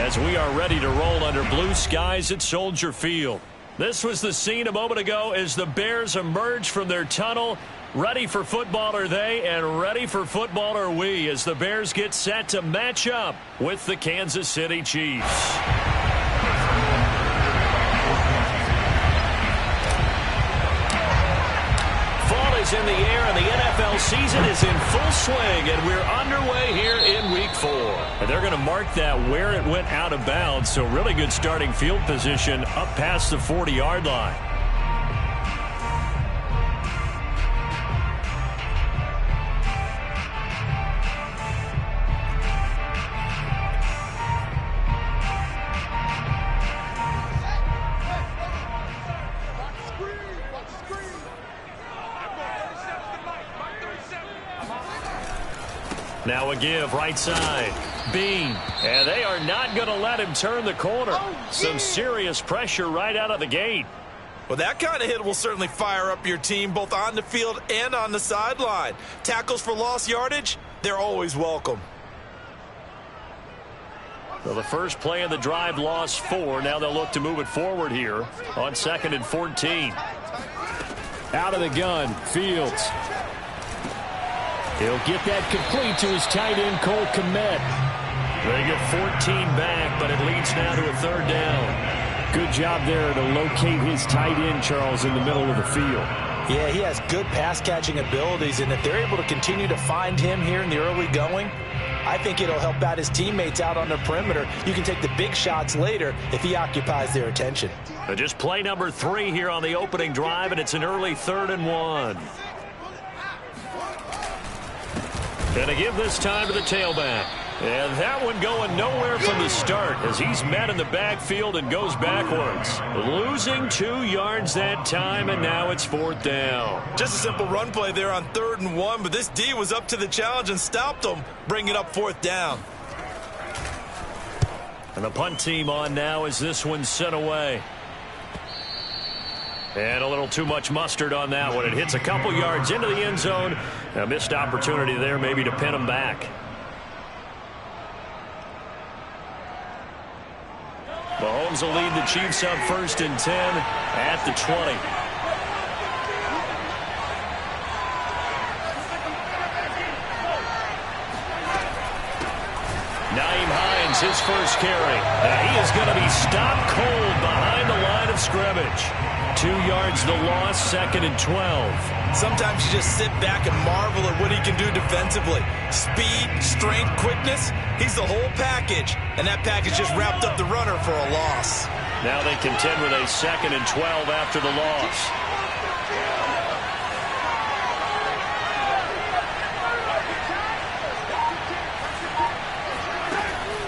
as we are ready to roll under blue skies at Soldier Field. This was the scene a moment ago as the Bears emerge from their tunnel. Ready for football are they, and ready for football are we, as the Bears get set to match up with the Kansas City Chiefs. Is in the air, and the NFL season is in full swing, and we're underway here in Week 4. And they're going to mark that where it went out of bounds, so really good starting field position up past the 40-yard line. Now a give, right side. Bean. And they are not going to let him turn the corner. Some serious pressure right out of the gate. Well, that kind of hit will certainly fire up your team, both on the field and on the sideline. Tackles for lost yardage, they're always welcome. Well, the first play of the drive lost 4. Now they'll look to move it forward here on 2nd and 14. Out of the gun, Fields. He'll get that complete to his tight end, Cole Kmet. They get 14 back, but it leads now to a 3rd down. Good job there to locate his tight end, Charles, in the middle of the field. Yeah, he has good pass-catching abilities, and if they're able to continue to find him here in the early going, I think it'll help out his teammates out on the perimeter. You can take the big shots later if he occupies their attention. Just play number 3 here on the opening drive, and it's an early 3rd and 1. And to give this time to the tailback. And that one going nowhere from the start as he's met in the backfield and goes backwards. Losing 2 yards that time, and now it's 4th down. Just a simple run play there on 3rd and 1, but this D was up to the challenge and stopped him, bringing up 4th down. And the punt team on now as this one's sent away. And a little too much mustard on that one. It hits a couple yards into the end zone. A missed opportunity there maybe to pin them back. Mahomes will lead the Chiefs up 1st and 10 at the 20. Nyheim Hines, his first carry. And he is going to be stopped cold behind the line of scrimmage. 2 yards the loss, 2nd and 12. Sometimes you just sit back and marvel at what he can do defensively. Speed, strength, quickness, he's the whole package. And that package just wrapped up the runner for a loss. Now they contend with a 2nd and 12 after the loss.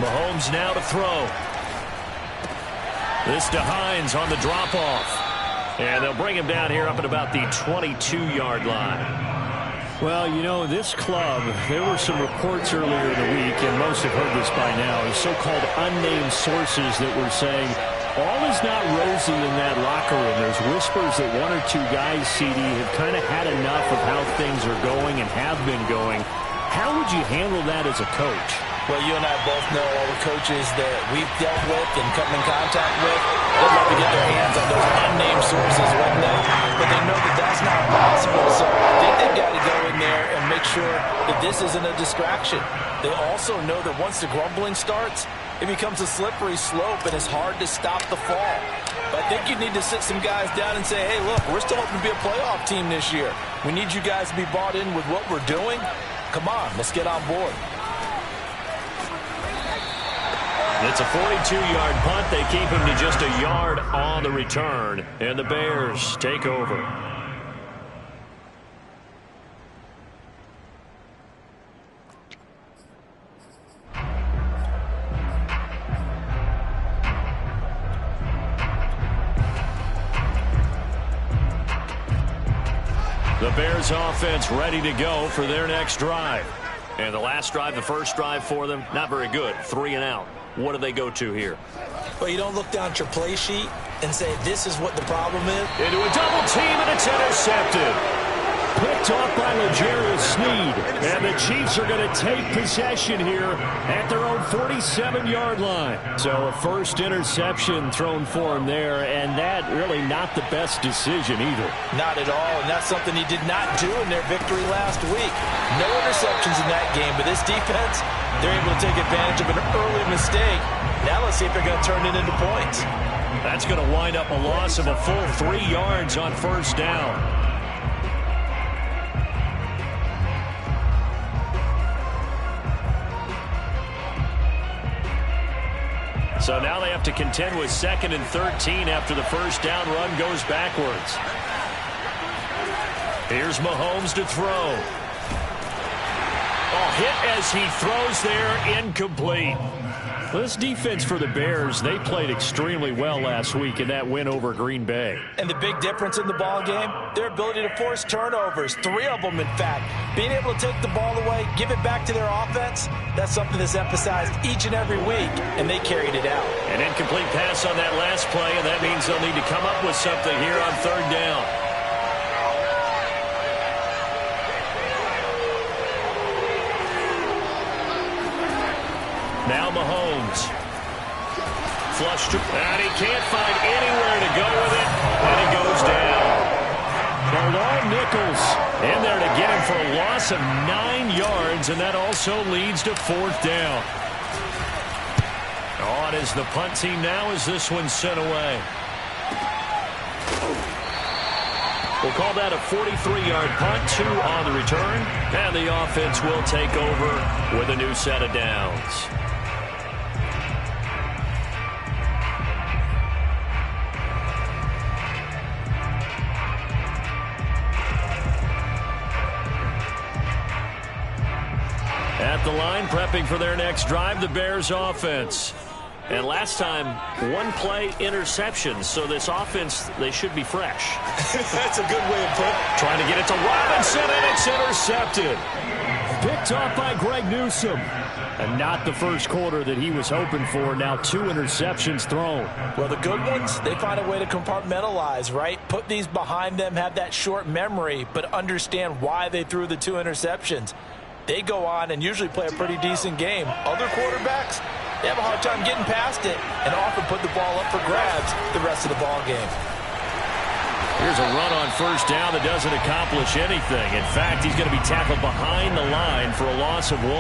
Mahomes now to throw. This to Hines on the drop-off. And they'll bring him down here up at about the 22-yard line. Well, you know, this club, there were some reports earlier in the week, and most have heard this by now, so-called unnamed sources that were saying all is not rosy in that locker room. There's whispers that 1 or 2 guys, CD, have kind of had enough of how things are going and have been going. How would you handle that as a coach? Well, you and I both know all the coaches that we've dealt with and come in contact with. They'd love to get their hands on those unnamed sources, wouldn't they? But they know that that's not possible, so I think they've got to go in there and make sure that this isn't a distraction. They also know that once the grumbling starts, it becomes a slippery slope, and it's hard to stop the fall. But I think you need to sit some guys down and say, hey, look, we're still hoping to be a playoff team this year. We need you guys to be bought in with what we're doing. Come on, let's get on board. It's a 42-yard punt. They keep him to just a yard on the return. And the Bears take over. The Bears offense ready to go for their next drive. And the last drive, the first drive for them, not very good. 3 and out. What do they go to here? Well, you don't look down at your play sheet and say, this is what the problem is. Into a double team, and it's intercepted. Picked off by L'Jarius Sneed. And the Chiefs are going to take possession here at their own 47-yard line. So a first interception thrown for him there, and that really not the best decision either. Not at all, and that's something he did not do in their victory last week. No interceptions in that game, but this defense, they're able to take advantage of an early mistake. Now let's see if they're going to turn it into points. That's going to wind up a loss of a full 3 yards on first down. So now they have to contend with 2nd and 13 after the first down run goes backwards. Here's Mahomes to throw. Oh, hit as he throws there, incomplete. This defense for the Bears, they played extremely well last week in that win over Green Bay. And the big difference in the ball game, their ability to force turnovers, 3 of them in fact. Being able to take the ball away, give it back to their offense, that's something that's emphasized each and every week, and they carried it out. An incomplete pass on that last play, and that means they'll need to come up with something here on 3rd down. Now Mahomes. Flush to, and he can't find anywhere to go with it, and he goes down. Bilal Nichols in there to get him for a loss of 9 yards, and that also leads to 4th down. On is the punt team now as this one's sent away. We'll call that a 43-yard punt, 2 on the return, and the offense will take over with a new set of downs. At the line, prepping for their next drive, the Bears offense. And last time, 1 play interception, so this offense, they should be fresh. That's a good way of putting it. Trying to get it to Robinson, and it's intercepted. Picked off by Greg Newsome. And not the first quarter that he was hoping for. Now 2 interceptions thrown. Well, the good ones, they find a way to compartmentalize, right? Put these behind them, have that short memory, but understand why they threw the 2 interceptions. They go on and usually play a pretty decent game. Other quarterbacks, they have a hard time getting past it and often put the ball up for grabs the rest of the ball game. Here's a run on first down that doesn't accomplish anything. In fact, he's going to be tackled behind the line for a loss of 1.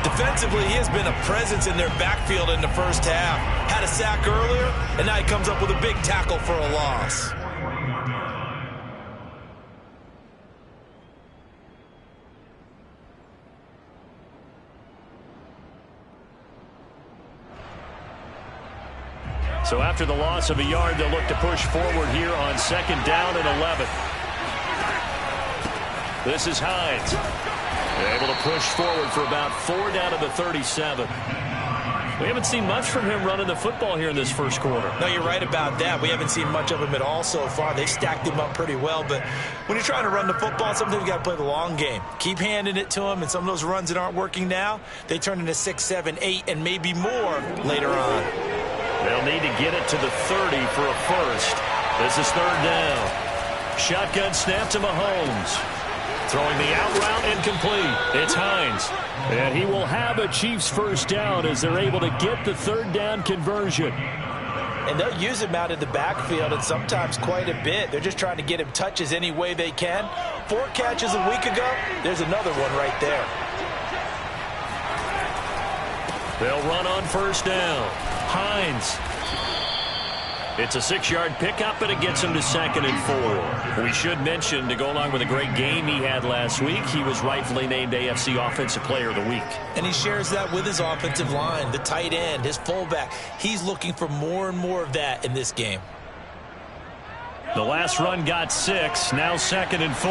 Defensively, he has been a presence in their backfield in the first half. Had a sack earlier, and now he comes up with a big tackle for a loss. So after the loss of a yard, they'll look to push forward here on 2nd down and 11. This is Hines. They're able to push forward for about 4 down to the 37. We haven't seen much from him running the football here in this first quarter. No, you're right about that. We haven't seen much of him at all so far. They've stacked him up pretty well, but when you're trying to run the football, sometimes you got to play the long game. Keep handing it to him, and some of those runs that aren't working now, they turn into 6, 7, 8, and maybe more later on. They'll need to get it to the 30 for a first. This is 3rd down. Shotgun snap to Mahomes. Throwing the out route, incomplete. It's Hines. And he will have a Chiefs first down as they're able to get the 3rd down conversion. And they'll use him out in the backfield, and sometimes quite a bit. They're just trying to get him touches any way they can. 4 catches a week ago. There's another one right there. They'll run on first down. Hines. It's a 6-yard pickup, and it gets him to 2nd and 4. We should mention, to go along with a great game he had last week, he was rightfully named AFC Offensive Player of the Week. And he shares that with his offensive line, the tight end, his fullback. He's looking for more and more of that in this game. The last run got 6, now 2nd and 4.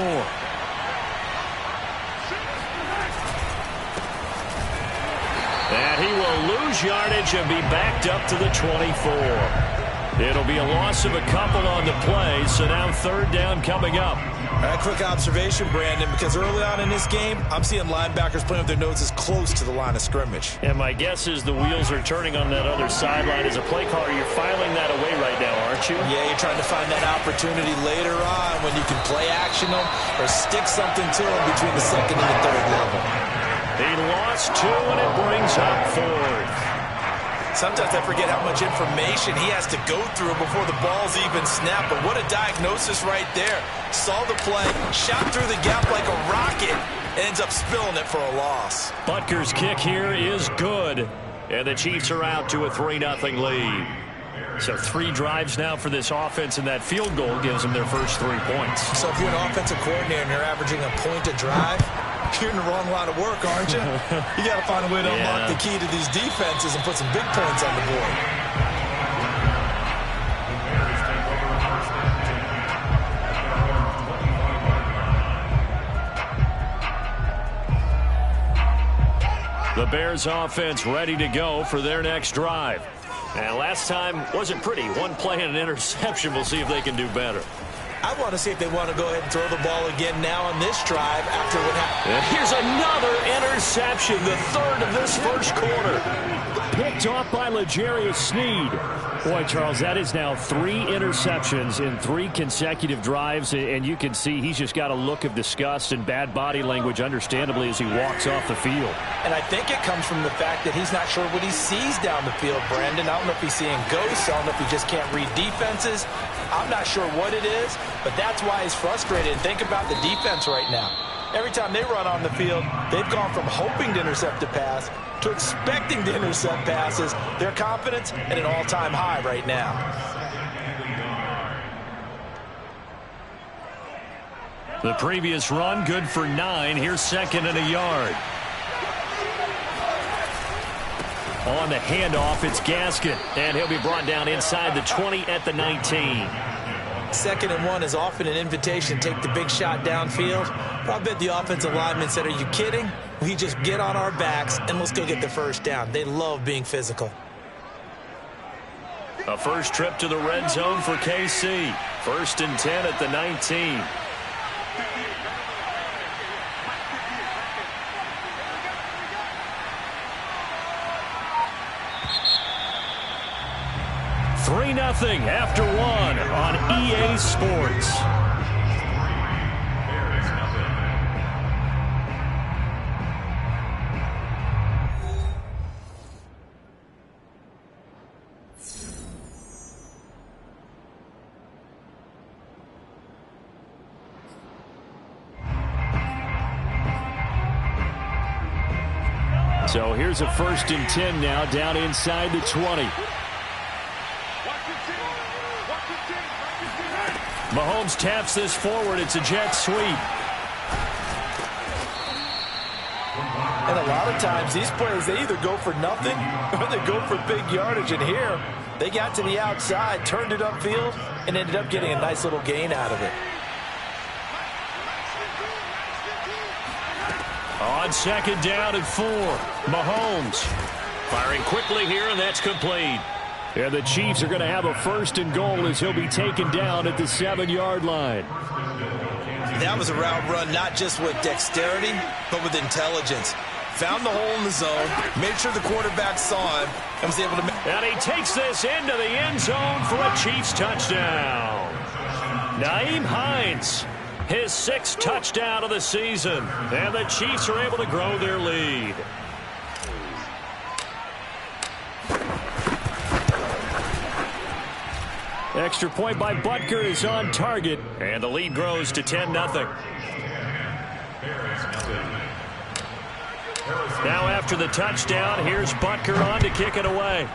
And he will lose yardage and be backed up to the 24. It'll be a loss of a couple on the play, so now third down coming up. All right, quick observation, Brandon, because early on in this game, I'm seeing linebackers playing with their noses close to the line of scrimmage. And my guess is the wheels are turning on that other sideline. As a play caller, you're filing that away right now, aren't you? Yeah, you're trying to find that opportunity later on when you can play action them or stick something to them between the second and the third level. He lost 2, and it brings up 4th. Sometimes I forget how much information he has to go through before the ball's even snapped. But what a diagnosis right there. Saw the play, shot through the gap like a rocket, ends up spilling it for a loss. Butker's kick here is good, and the Chiefs are out to a 3-0 lead. So 3 drives now for this offense, and that field goal gives them their first 3 points. So if you're an offensive coordinator and you're averaging a point a drive, you're in the wrong line of work, aren't you? You got to find a way to unlock the key to these defenses and put some big points on the board. The Bears offense ready to go for their next drive. And last time wasn't pretty. 1 play and an interception. We'll see if they can do better. I want to see if they want to go ahead and throw the ball again now on this drive after what happened. Here's another interception, the 3rd of this first quarter. Picked off by L'Jarius Sneed. Boy, Charles, that is now 3 interceptions in 3 consecutive drives, and you can see he's just got a look of disgust and bad body language, understandably, as he walks off the field. And I think it comes from the fact that he's not sure what he sees down the field, Brandon. I don't know if he's seeing ghosts. I don't know if he just can't read defenses. I'm not sure what it is, but that's why he's frustrated. And think about the defense right now. Every time they run on the field, they've gone from hoping to intercept a pass to expecting to intercept passes. Their confidence at an all-time high right now. The previous run, good for 9. Here's 2nd and a yard. On the handoff, it's Gaskin, and he'll be brought down inside the 20 at the 19. 2nd and 1 is often an invitation to take the big shot downfield. But I bet the offensive lineman said, are you kidding? We just get on our backs and let's go get the first down. They love being physical. A first trip to the red zone for KC. 1st and 10 at the 19. Nothing after 1 on EA Sports. So here's a 1st and 10 now down inside the 20. Mahomes taps this forward. It's a jet sweep. And a lot of times these plays, they either go for nothing or they go for big yardage. And here, they got to the outside, turned it upfield, and ended up getting a nice little gain out of it. On 2nd down and 4, Mahomes firing quickly here, and that's complete. And the Chiefs are going to have a 1st and goal as he'll be taken down at the 7-yard line. That was a route run not just with dexterity, but with intelligence. Found the hole in the zone, made sure the quarterback saw him, and was able to make... And he takes this into the end zone for a Chiefs touchdown. Nyheim Hines, his 6th touchdown of the season. And the Chiefs are able to grow their lead. Extra point by Butker is on target, and the lead grows to 10-0. Now after the touchdown, here's Butker on to kick it away.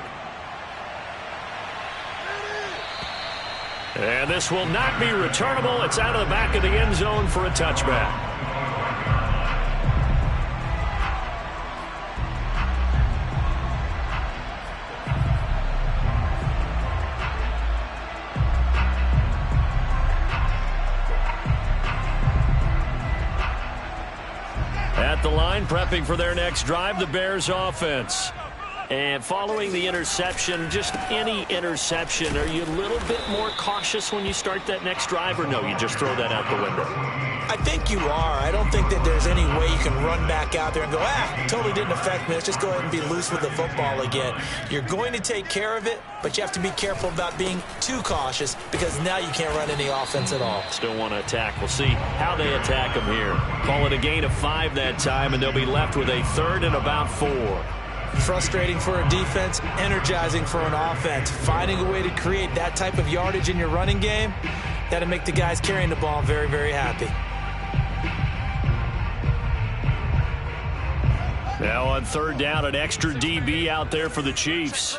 And this will not be returnable. It's out of the back of the end zone for a touchback. At the line, prepping for their next drive, the Bears offense. And following the interception, just any interception, are you a little bit more cautious when you start that next drive, or no, you just throw that out the window? I think you are. I don't think that there's any way you can run back out there and go, totally didn't affect me. Let's just go ahead and be loose with the football again. You're going to take care of it, but you have to be careful about being too cautious because now you can't run any offense at all. Still want to attack. We'll see how they attack them here. Call it a gain of 5 that time, and they'll be left with a 3rd and about 4. Frustrating for a defense, energizing for an offense. Finding a way to create that type of yardage in your running game, that'll make the guys carrying the ball very, very happy. Now on 3rd down, an extra DB out there for the Chiefs.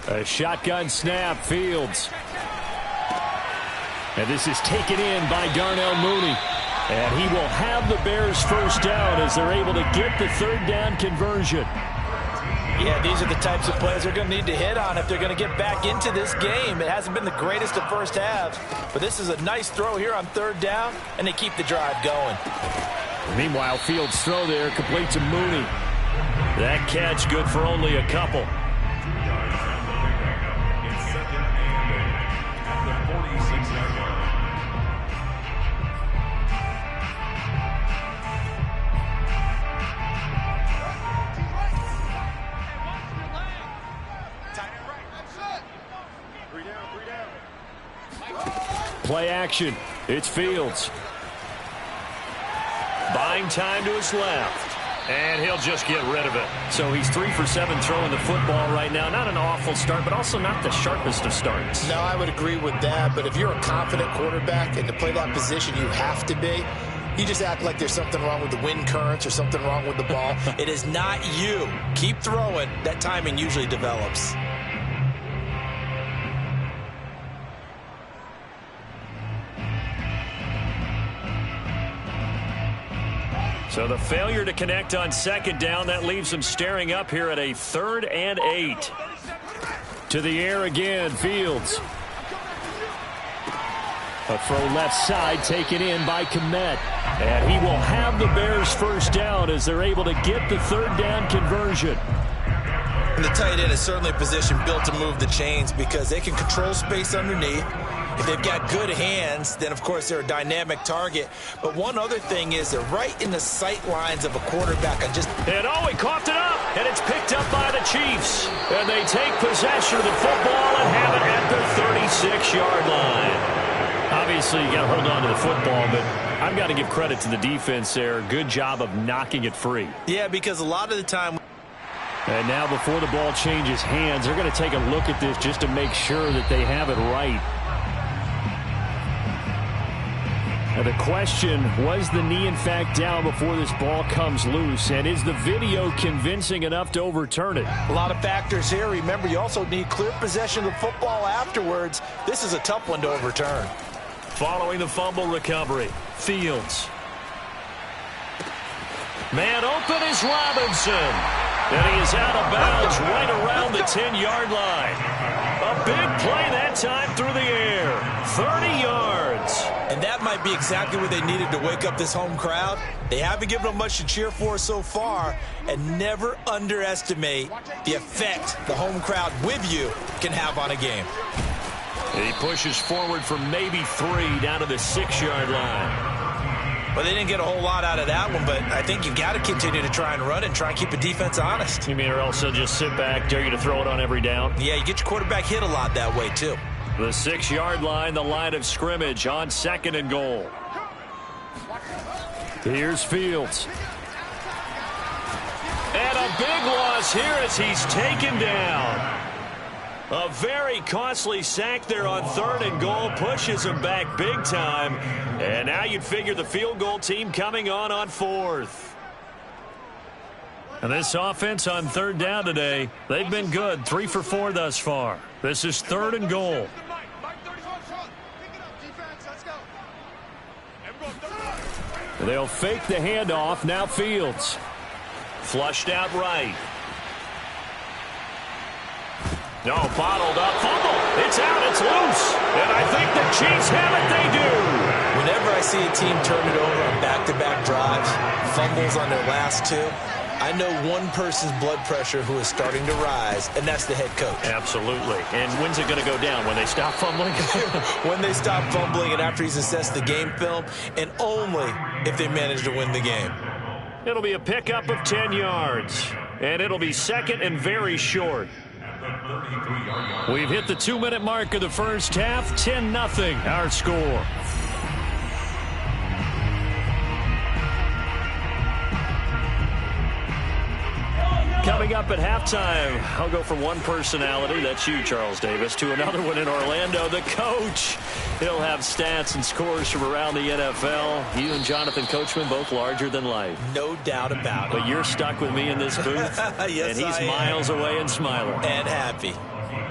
A shotgun snap, Fields. And this is taken in by Darnell Mooney. And he will have the Bears first down as they're able to get the 3rd down conversion. Yeah, these are the types of plays they're going to need to hit on if they're going to get back into this game. It hasn't been the greatest of first halves, but this is a nice throw here on 3rd down, and they keep the drive going. Meanwhile, Fields' throw there complete to Mooney. That catch good for only a couple. Play action. It's Fields. Buying time to his left. And he'll just get rid of it. So he's 3 for 7 throwing the football right now. Not an awful start, but also not the sharpest of starts. No, I would agree with that. But if you're a confident quarterback and to play that position, you have to be. You just act like there's something wrong with the wind currents or something wrong with the ball. It is not you. Keep throwing. That timing usually develops. So the failure to connect on 2nd down, that leaves them staring up here at a 3rd and 8. To the air again, Fields. A throw left side taken in by Kmet. And he will have the Bears first down as they're able to get the 3rd down conversion. And the tight end is certainly a position built to move the chains because they can control space underneath. If they've got good hands, then, of course, they're a dynamic target. But one other thing is they're right in the sight lines of a quarterback. And he coughed it up, and it's picked up by the Chiefs. And they take possession of the football and have it at their 36-yard line. Obviously, you got to hold on to the football, but I've got to give credit to the defense there. Good job of knocking it free. Yeah, because a lot of the time... And now before the ball changes hands, they're going to take a look at this just to make sure that they have it right. Now the question, was the knee in fact down before this ball comes loose? And is the video convincing enough to overturn it? A lot of factors here. Remember, you also need clear possession of the football afterwards. This is a tough one to overturn. Following the fumble recovery, Fields. Man open is Robinson. And he is out of bounds right around the 10-yard line. A big play that time through the air. 30 yards. And that might be exactly what they needed to wake up this home crowd. They haven't given them much to cheer for so far. And never underestimate the effect the home crowd with you can have on a game. He pushes forward for maybe 3 down to the 6-yard line. Well, they didn't get a whole lot out of that one, but I think you've got to continue to try and run and try and keep the defense honest. You mean or else they'll just sit back, dare you to throw it on every down? Yeah, you get your quarterback hit a lot that way, too. The 6-yard line, the line of scrimmage on 2nd and goal. Here's Fields. And a big loss here as he's taken down. A very costly sack there on 3rd and goal. Pushes him back big time. And now you'd figure the field goal team coming on 4th. And this offense on 3rd down today, they've been good. 3 for 4 thus far. This is 3rd and goal. They'll fake the handoff. Now Fields. Flushed out right. No, bottled up. Fumble. It's out. It's loose. And I think the Chiefs have it. They do. Whenever I see a team turn it over on back-to-back drives, fumbles on their last 2, I know one person's blood pressure who is starting to rise, and that's the head coach. Absolutely. And when's it going to go down? When they stop fumbling? When they stop fumbling and after he's assessed the game film, and only if they manage to win the game. It'll be a pickup of 10 yards, and it'll be second and very short. We've hit the 2-minute mark of the first half. 10-0 our score. Coming up at halftime, I'll go from one personality, that's you, Charles Davis, to another one in Orlando, the coach. He'll have stats and scores from around the NFL. You and Jonathan Coachman, both larger than life. No doubt about it. But you're stuck with me in this booth, yes, and he's miles away and smiling. And happy.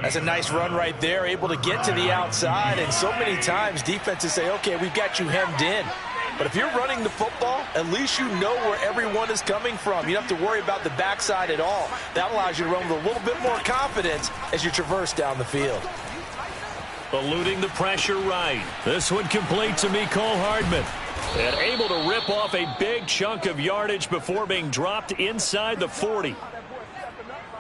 That's a nice run right there, able to get to the outside, and so many times defenses say, okay, we've got you hemmed in. But if you're running the football, at least you know where everyone is coming from. You don't have to worry about the backside at all. That allows you to run with a little bit more confidence as you traverse down the field. Eluding the pressure right. This one complete to Mecole Hardman. And able to rip off a big chunk of yardage before being dropped inside the 40.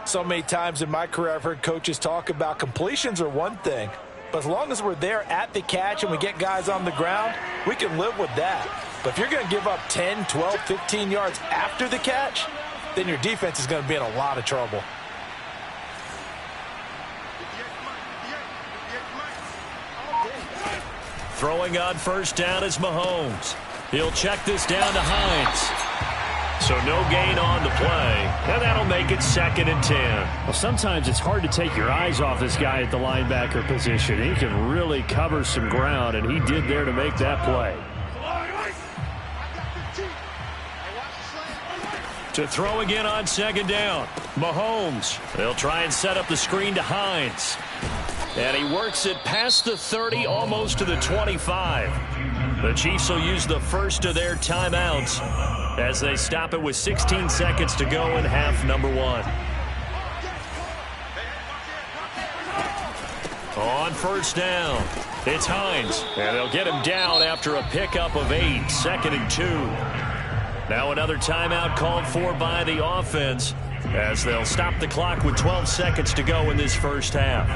So many times in my career I've heard coaches talk about completions are one thing. But as long as we're there at the catch and we get guys on the ground, we can live with that. But if you're going to give up 10, 12, 15 yards after the catch, then your defense is going to be in a lot of trouble. Throwing on first down is Mahomes. He'll check this down to Hines. So no gain on the play, and that'll make it 2nd and 10. Well, sometimes it's hard to take your eyes off this guy at the linebacker position. He can really cover some ground, and he did there to make that play. To throw again on 2nd down. Mahomes. They'll try and set up the screen to Hines. And he works it past the 30, almost to the 25. The Chiefs will use the first of their timeouts as they stop it with 16 seconds to go in half number 1. On first down, it's Hines. And they'll get him down after a pickup of 8, 2nd and 2. Now another timeout called for by the offense as they'll stop the clock with 12 seconds to go in this first half.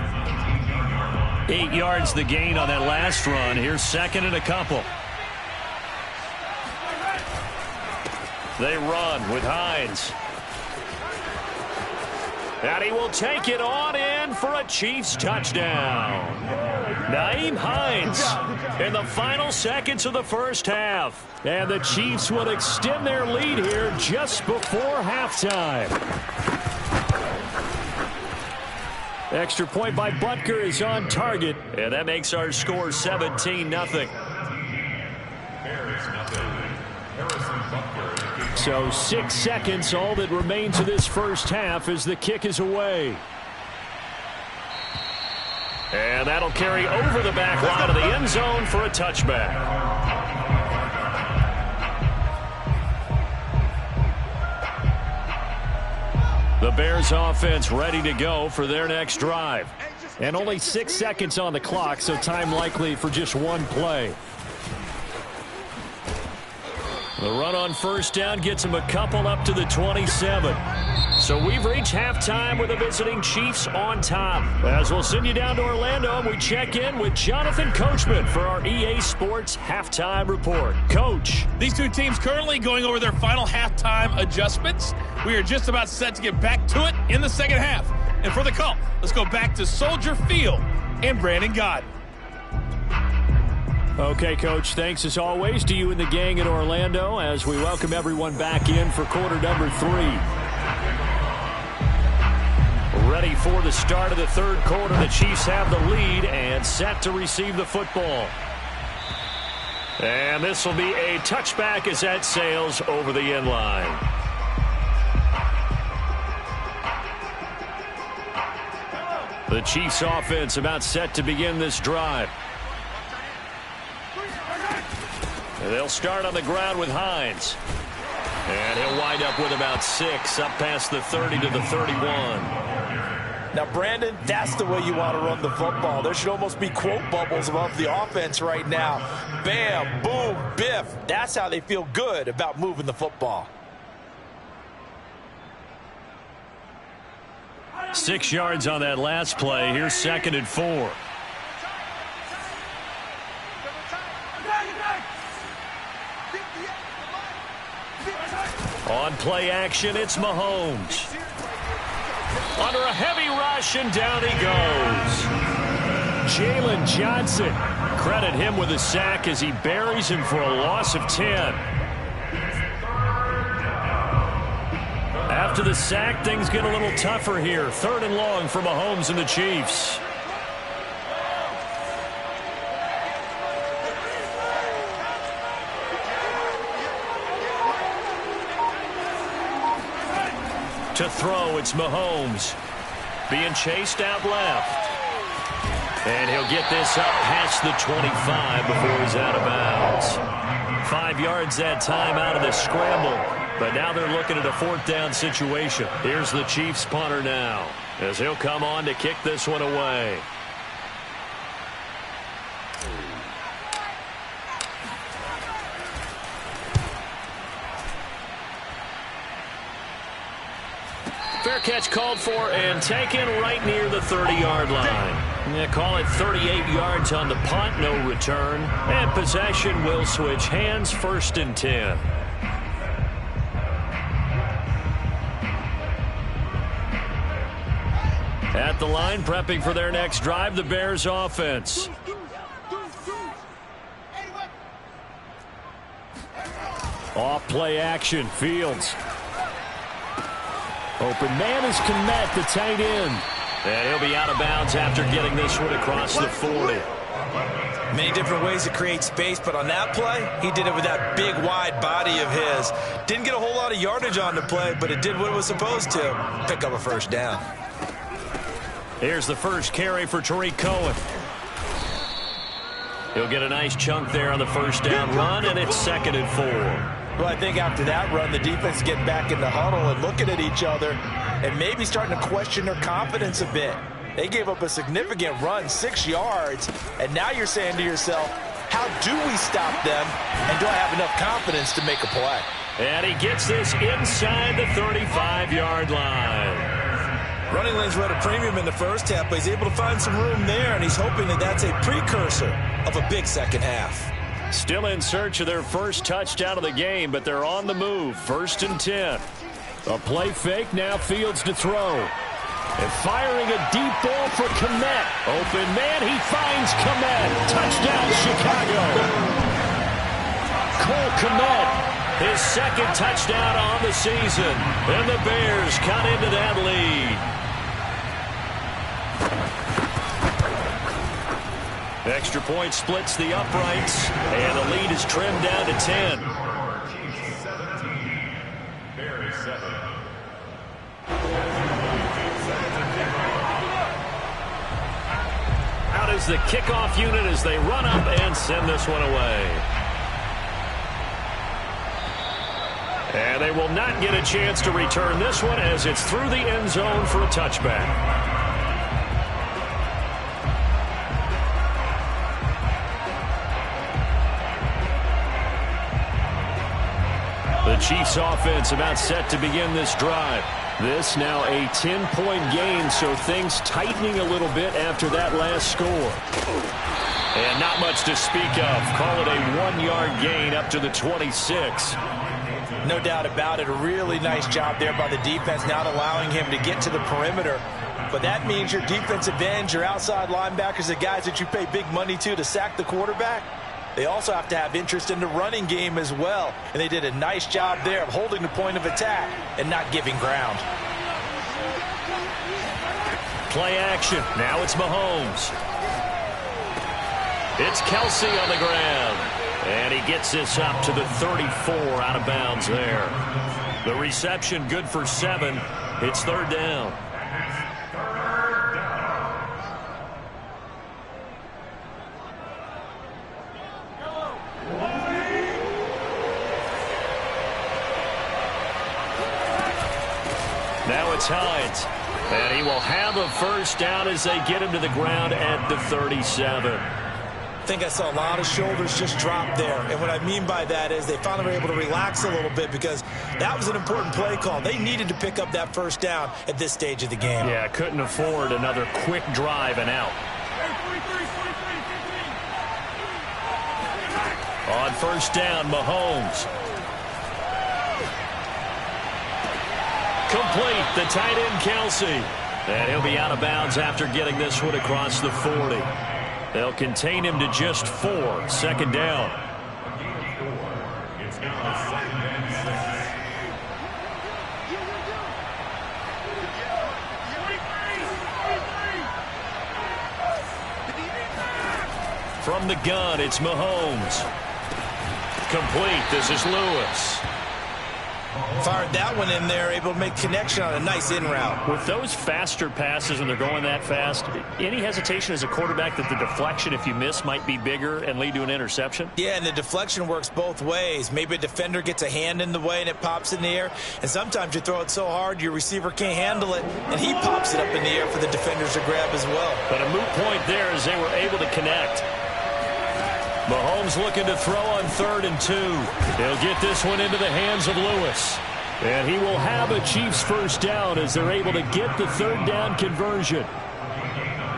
8 yards the gain on that last run. Here's 2nd and a couple. They run with Hines. And he will take it on in for a Chiefs touchdown. Nyheim Hines in the final seconds of the first half. And the Chiefs will extend their lead here just before halftime. Extra point by Butker is on target. And that makes our score 17-0. So 6 seconds, all that remains of this first half as the kick is away. And that'll carry over the back line of the end zone for a touchback. The Bears offense ready to go for their next drive. And only 6 seconds on the clock, so time likely for just one play. The run on first down gets him a couple up to the 27. So we've reached halftime with the visiting Chiefs on top. As we'll send you down to Orlando, and we check in with Jonathan Coachman for our EA Sports Halftime Report. Coach. These two teams currently going over their final halftime adjustments. We are just about set to get back to it in the second half. And for the call, let's go back to Soldier Field and Brandon Gaudin. Okay, Coach, thanks as always to you and the gang in Orlando as we welcome everyone back in for quarter number 3. Ready for the start of the third quarter. The Chiefs have the lead and set to receive the football. And this will be a touchback as that sails over the end line. The Chiefs offense about set to begin this drive. They'll start on the ground with Hines. And he'll wind up with about 6 up past the 30 to the 31. Now, Brandon, that's the way you want to run the football. There should almost be quote bubbles above the offense right now. Bam, boom, biff. That's how they feel good about moving the football. 6 yards on that last play. Here's 2nd and 4. On play action, it's Mahomes. Under a heavy rush, and down he goes. Jalen Johnson. Credit him with a sack as he buries him for a loss of 10. After the sack, things get a little tougher here. 3rd and long for Mahomes and the Chiefs. To throw, it's Mahomes. Being chased out left. And he'll get this up past the 25 before he's out of bounds. 5 yards that time out of the scramble. But now they're looking at a 4th down situation. Here's the Chiefs punter now, as he'll come on to kick this one away. Fair catch called for and taken right near the 30-yard line. Yeah, call it 38 yards on the punt, no return. And possession will switch hands, 1st and 10. At the line, prepping for their next drive, the Bears offense. Off play action, Fields. Open man is Kmet, the tight end. And he'll be out of bounds after getting this one across the 40. Many different ways to create space, but on that play, he did it with that big, wide body of his. Didn't get a whole lot of yardage on the play, but it did what it was supposed to. Pick up a 1st down. Here's the first carry for Tariq Cohen. He'll get a nice chunk there on the 1st down run, and it's 2nd and 4. Well, I think after that run, the defense getting back in the huddle and looking at each other and maybe starting to question their confidence a bit. They gave up a significant run, 6 yards, and now you're saying to yourself, how do we stop them, and do I have enough confidence to make a play? And he gets this inside the 35-yard line. Running lanes were at a premium in the first half, but he's able to find some room there, and he's hoping that that's a precursor of a big second half. Still in search of their first touchdown of the game, but they're on the move. 1st and 10. A play fake, now Fields to throw. And firing a deep ball for Kmet. Open man, he finds Kmet. Touchdown, Chicago. Cole Kmet, his 2nd touchdown on the season. And the Bears cut into that lead. Extra point splits the uprights, and the lead is trimmed down to 10. Out is the kickoff unit as they run up and send this one away. And they will not get a chance to return this one as it's through the end zone for a touchback. The Chiefs offense about set to begin this drive. This now a 10-point game, so things tightening a little bit after that last score. And not much to speak of. Call it a 1-yard gain up to the 26. No doubt about it. A really nice job there by the defense, not allowing him to get to the perimeter. But that means your defensive ends, your outside linebackers, the guys that you pay big money to sack the quarterback, they also have to have interest in the running game as well. And they did a nice job there of holding the point of attack and not giving ground. Play action. Now it's Mahomes. It's Kelsey on the ground. And he gets this up to the 34, out of bounds there. The reception good for 7. It's 3rd down. Now it's Hines. And he will have a 1st down as they get him to the ground at the 37. I think I saw a lot of shoulders just drop there. And what I mean by that is they finally were able to relax a little bit because That was an important play call. They needed to pick up that first down at this stage of the game. Yeah, couldn't afford another quick drive and out. On first down, Mahomes. Complete, the tight end, Kelsey. And he'll be out of bounds after getting this one across the 40. They'll contain him to just 4. Second down. From the gun, it's Mahomes. Complete, this is Lewis. Fired that one in there, able to make connection on a nice in route. With those faster passes when they're going that fast, any hesitation as a quarterback that the deflection, if you miss, might be bigger and lead to an interception? Yeah, and the deflection works both ways. Maybe a defender gets a hand in the way and it pops in the air, and sometimes you throw it so hard your receiver can't handle it, and he pops it up in the air for the defenders to grab as well. But a moot point there as they were able to connect. Mahomes looking to throw on 3rd and 2. He'll get this one into the hands of Lewis. And he will have a Chiefs first down as they're able to get the 3rd down conversion.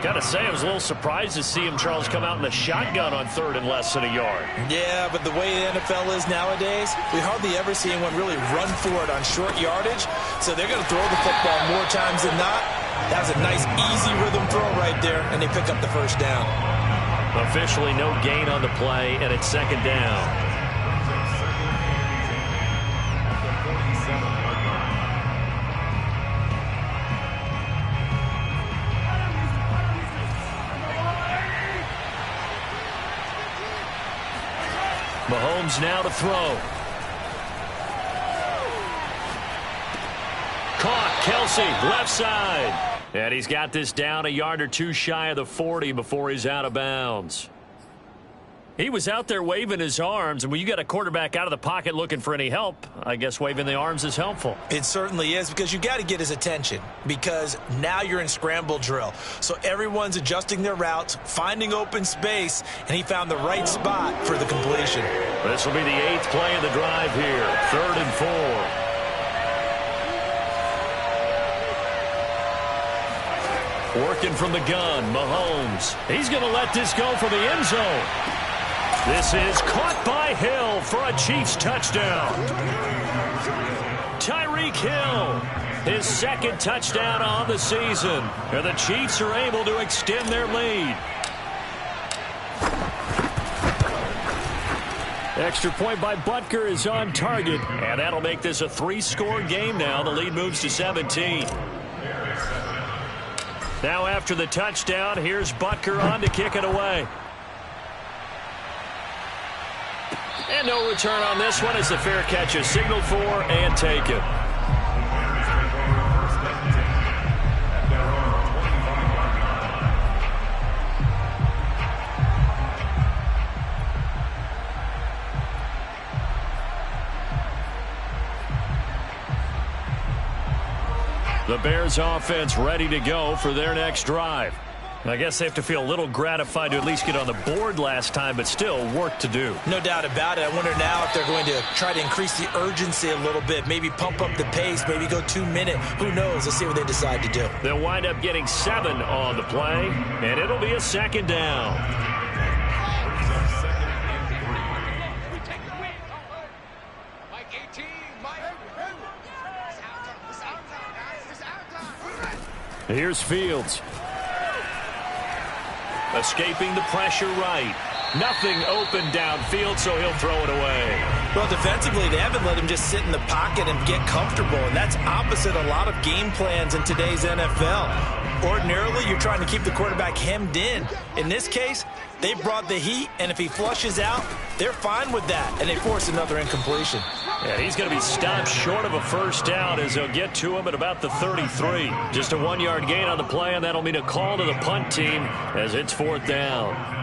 Got to say, I was a little surprised to see him, Charles, come out in the shotgun on 3rd and less than a yard. Yeah, but the way the NFL is nowadays, we hardly ever see anyone really run for it on short yardage. So they're going to throw the football more times than not. That was a nice, easy rhythm throw right there, and they pick up the first down. Officially no gain on the play, and it's second down. Mahomes now to throw. Caught, Kelsey, left side. And he's got this down a yard or two shy of the 40 before he's out of bounds. He was out there waving his arms, and when you got a quarterback out of the pocket looking for any help, I guess waving the arms is helpful. It certainly is, because you got to get his attention, because now you're in scramble drill. So everyone's adjusting their routes, finding open space, and he found the right spot for the completion. This will be the 8th play of the drive here, 3rd and 4. Working from the gun, Mahomes. He's going to let this go for the end zone. This is caught by Hill for a Chiefs touchdown. Tyreek Hill, his 2nd touchdown on the season. And the Chiefs are able to extend their lead. Extra point by Butker is on target. And that'll make this a 3-score game now. The lead moves to 17. Now after the touchdown, here's Butker on to kick it away. And no return on this one as the fair catch is signaled for and taken. The Bears offense ready to go for their next drive. I guess they have to feel a little gratified to at least get on the board last time, but still work to do. No doubt about it. I wonder now if they're going to try to increase the urgency a little bit, maybe pump up the pace, maybe go 2-minute. Who knows? Let's see what they decide to do. They'll wind up getting 7 on the play, and it'll be a second down. Here's Fields. Escaping the pressure right. Nothing open downfield, so he'll throw it away. Well, defensively, they haven't let him just sit in the pocket and get comfortable, and that's opposite a lot of game plans in today's NFL. Ordinarily, you're trying to keep the quarterback hemmed in. In this case, they brought the heat, and if he flushes out, they're fine with that, and they force another incompletion. Yeah, he's going to be stopped short of a first down as they'll get to him at about the 33. Just a 1-yard gain on the play, and that'll mean a call to the punt team as it's 4th down.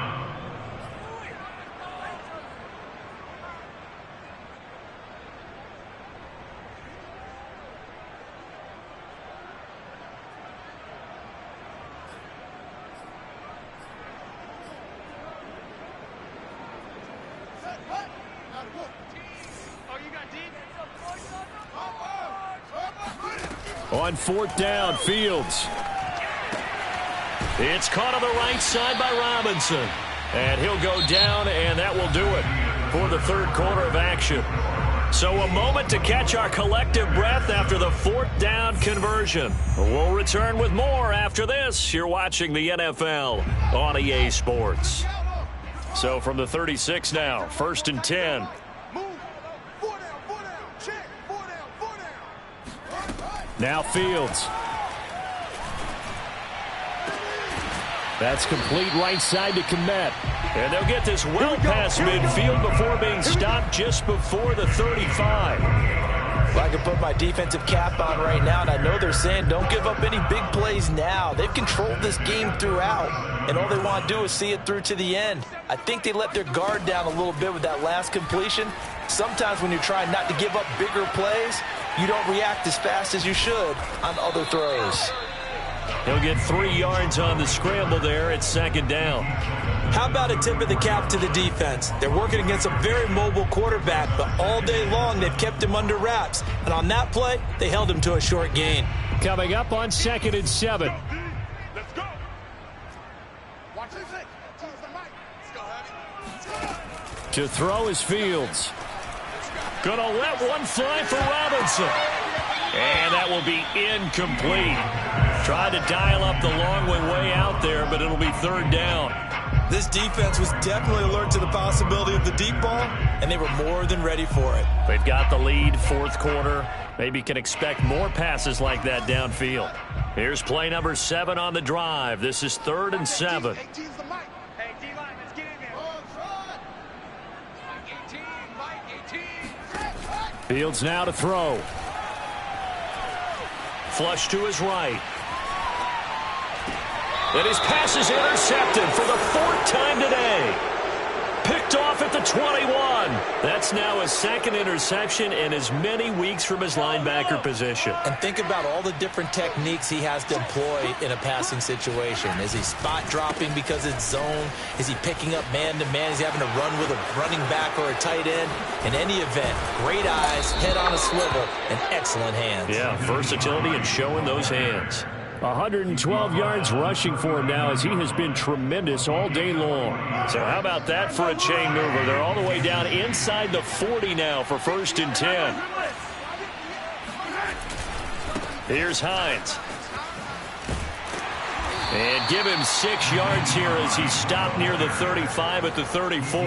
On 4th down, Fields. It's caught on the right side by Robinson. And he'll go down, and that will do it for the third quarter of action. So a moment to catch our collective breath after the 4th down conversion. We'll return with more after this. You're watching the NFL on EA Sports. So from the 36 now, 1st and 10. Now Fields. That's complete right side to Kmet. And they'll get this well past midfield before being stopped just before the 35. Well, I can put my defensive cap on right now, and I know they're saying don't give up any big plays now. They've controlled this game throughout, and all they want to do is see it through to the end. I think they let their guard down a little bit with that last completion. Sometimes when you're trying not to give up bigger plays, you don't react as fast as you should on other throws. He'll get 3 yards on the scramble there. It's 2nd down. How about a tip of the cap to the defense? They're working against a very mobile quarterback, but all day long they've kept him under wraps. And on that play, they held him to a short gain. Coming up on 2nd and 7. Let's go. Watch this. Let's go. To throw is Fields. Gonna let one fly for Robinson. And that will be incomplete. Tried to dial up the long way out there, but it'll be 3rd down. This defense was definitely alert to the possibility of the deep ball, and they were more than ready for it. They've got the lead, 4th quarter. Maybe can expect more passes like that downfield. Here's play number 7 on the drive. This is 3rd and 7. Hey, D-line, let's get in there. Mike 18. Fields now to throw. Flush to his right. And his pass is intercepted for the 4th time today. Picked off at the 21. That's now his 2nd interception in as many weeks from his linebacker position. And think about all the different techniques he has to employ in a passing situation. Is he spot dropping because it's zone? Is he picking up man-to-man? Is he having to run with a running back or a tight end? In any event, great eyes, head on a swivel, and excellent hands. Yeah, versatility and showing those hands. 112 yards rushing for him now as he has been tremendous all day long. So how about that for a chain mover? They're all the way down inside the 40 now for 1st and 10. Here's Hines. And give him 6 yards here as he stopped near the 35 at the 34.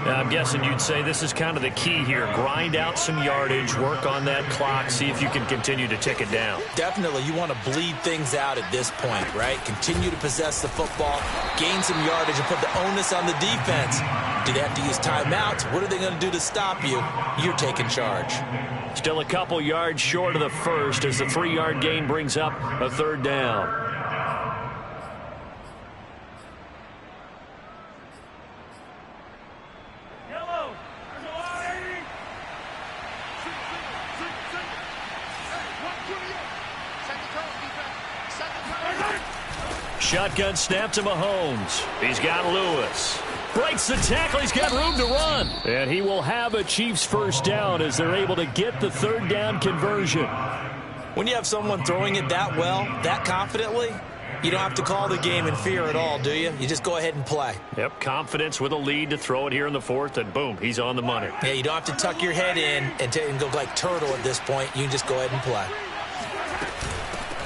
Now, I'm guessing you'd say this is kind of the key here. Grind out some yardage, work on that clock, see if you can continue to tick it down. Definitely, you want to bleed things out at this point, right? Continue to possess the football, gain some yardage, and put the onus on the defense. Do they have to use timeouts? What are they going to do to stop you? You're taking charge. Still a couple yards short of the first as the 3-yard gain brings up a 3rd down. Shotgun snap to Mahomes. He's got Lewis. Breaks the tackle. He's got room to run. And he will have a Chiefs 1st down as they're able to get the 3rd down conversion. When you have someone throwing it that well, that confidently, you don't have to call the game in fear at all, do you? You just go ahead and play. Yep, confidence with a lead to throw it here in the 4th, and boom, he's on the money. Yeah, you don't have to tuck your head in and go like turtle at this point. You can just go ahead and play.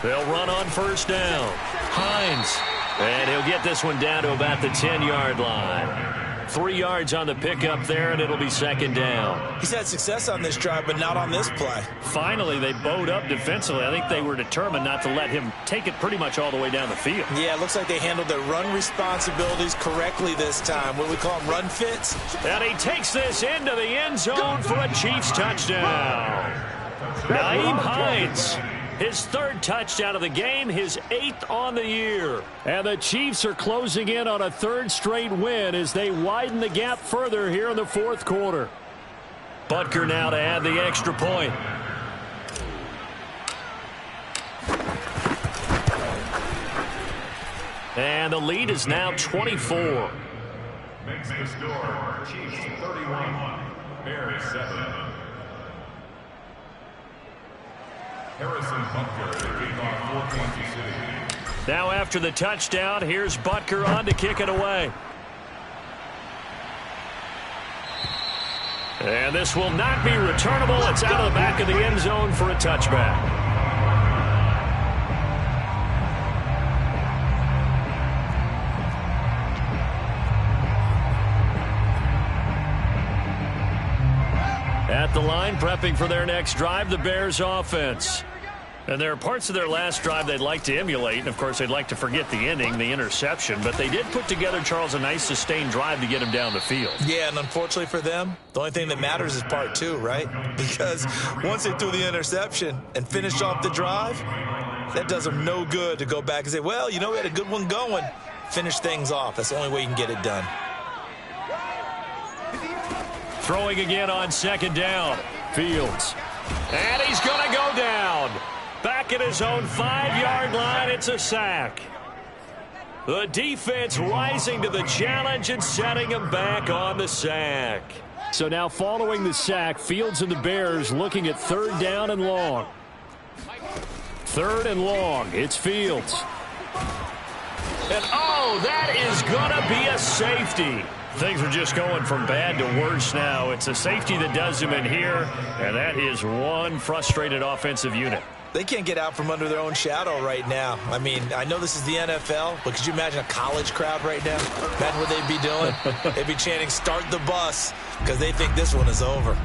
They'll run on 1st down. Hines. And he'll get this one down to about the 10-yard line. 3 yards on the pickup there, and it'll be 2nd down. He's had success on this drive, but not on this play. Finally, they bowed up defensively. I think they were determined not to let him take it pretty much all the way down the field. Yeah, it looks like they handled their run responsibilities correctly this time. What do we call them, run fits? And he takes this into the end zone for a Chiefs touchdown. Nyheim Hines. His 3rd touchdown of the game, his 8th on the year. And the Chiefs are closing in on a 3rd straight win as they widen the gap further here in the 4th quarter. Butker now to add the extra point. And the lead is now 24. Makes the score Chiefs 31, Bears 7. Harrison Butker to kick off 4 Kansas City. Now after the touchdown, here's Butker on to kick it away. And this will not be returnable. It's out of the back of the end zone for a touchback. At the line, prepping for their next drive, the Bears offense. And there are parts of their last drive they'd like to emulate. And, of course, they'd like to forget the inning, the interception. But they did put together, Charles, a nice sustained drive to get him down the field. Yeah, and unfortunately for them, the only thing that matters is part 2, right? Because once they threw the interception and finished off the drive, that does them no good to go back and say, well, you know, we had a good one going. Finish things off. That's the only way you can get it done. Throwing again on second down. Fields. And he's going to go down. Back at his own 5-yard line, it's a sack. The defense rising to the challenge and setting him back on the sack. So now following the sack, Fields and the Bears looking at 3rd down and long. 3rd and long. It's Fields. And, oh, that is going to be a safety. Things are just going from bad to worse now. It's a safety that does him in here, and that is one frustrated offensive unit. They can't get out from under their own shadow right now. I mean, I know this is the NFL, but could you imagine a college crowd right now? Imagine what they'd be doing. They'd be chanting, "Start the bus," because they think this one is over.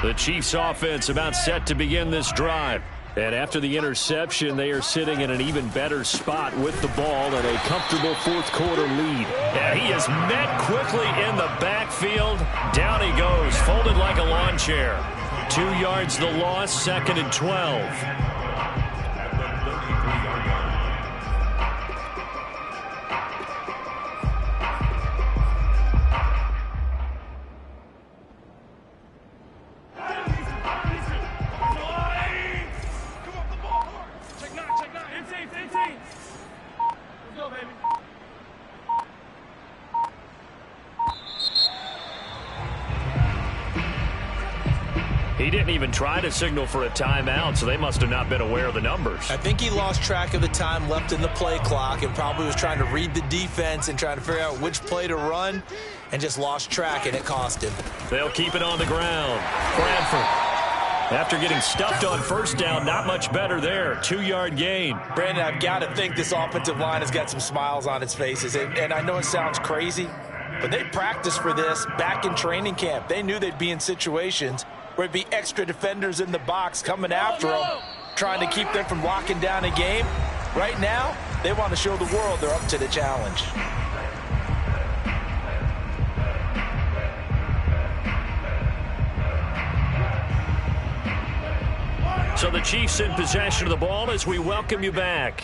The Chiefs offense about set to begin this drive. And after the interception, they are sitting in an even better spot with the ball and a comfortable 4th quarter lead. And he is met quickly in the backfield. Down he goes, folded like a lawn chair. 2 yards the loss, 2nd and 12. He didn't even try to signal for a timeout, so they must have not been aware of the numbers. I think he lost track of the time left in the play clock and probably was trying to read the defense and trying to figure out which play to run and just lost track, and it cost him. They'll keep it on the ground. Bradford, after getting stuffed on 1st down, not much better there. 2-yard gain. Brandon, I've got to think this offensive line has got some smiles on its faces, and I know it sounds crazy, but they practiced for this back in training camp. They knew they'd be in situations where it'd be extra defenders in the box coming after them, trying to keep them from locking down a game. Right now, they want to show the world they're up to the challenge. So the Chiefs in possession of the ball as we welcome you back.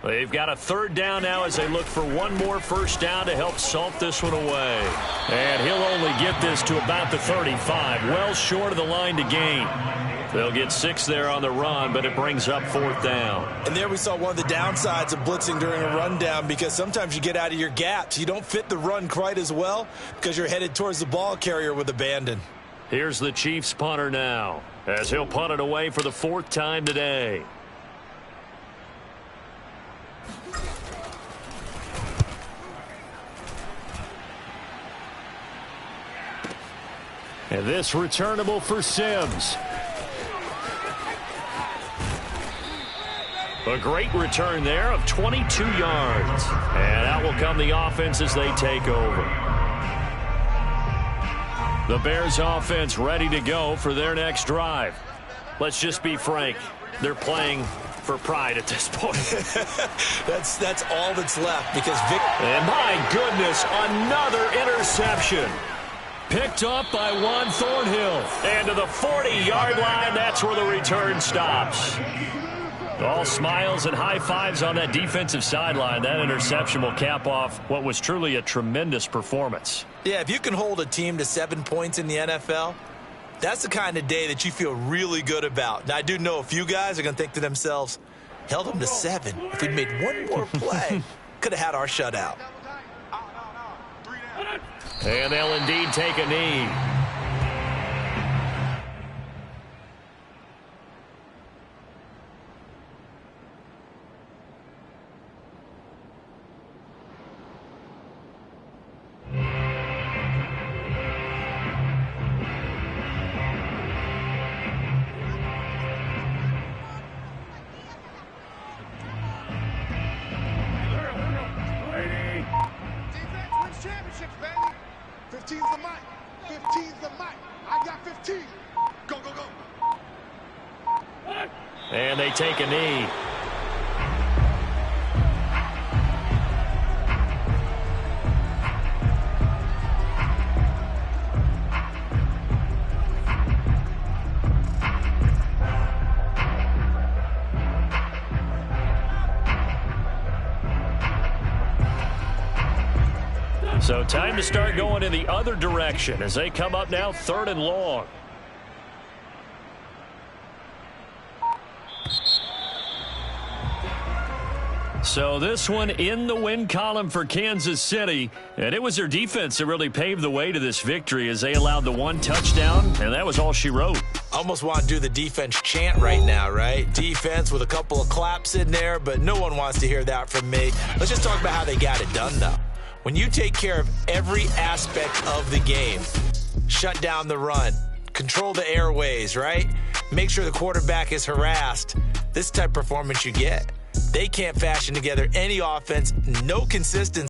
They've got a 3rd down now as they look for one more 1st down to help salt this one away. And he'll only get this to about the 35, well short of the line to gain. They'll get 6 there on the run, but it brings up 4th down. And there we saw one of the downsides of blitzing during a rundown, because sometimes you get out of your gaps. You don't fit the run quite as well because you're headed towards the ball carrier with abandon. Here's the Chiefs punter now as he'll punt it away for the 4th time today. And this returnable for Sims. A great return there of 22 yards. And out will come the offense as they take over. The Bears offense ready to go for their next drive. Let's just be frank. They're playing for pride at this point. That's all that's left, because And my goodness, another interception. Picked up by Juan Thornhill. And to the 40-yard line, that's where the return stops. All smiles and high fives on that defensive sideline. That interception will cap off what was truly a tremendous performance. Yeah, if you can hold a team to 7 points in the NFL, That's the kind of day that you feel really good about. Now, I do know a few guys are going to think to themselves, held them to 7. If we'd made one more play, could have had our shutout. And they'll indeed take a knee. Defense wins championships, baby. 15's the mic. 15's the mic. I got 15. Go, go, go. And they take a knee. So time to start going in the other direction as they come up now 3rd and long. So this one in the win column for Kansas City, and it was their defense that really paved the way to this victory as they allowed the 1 touchdown, and that was all she wrote. Almost want to do the defense chant right now, right? Defense with a couple of claps in there, but no one wants to hear that from me. Let's just talk about how they got it done, though. When you take care of every aspect of the game, shut down the run, control the airways, right? Make sure the quarterback is harassed. This type of performance you get. They can't fashion together any offense, no consistency.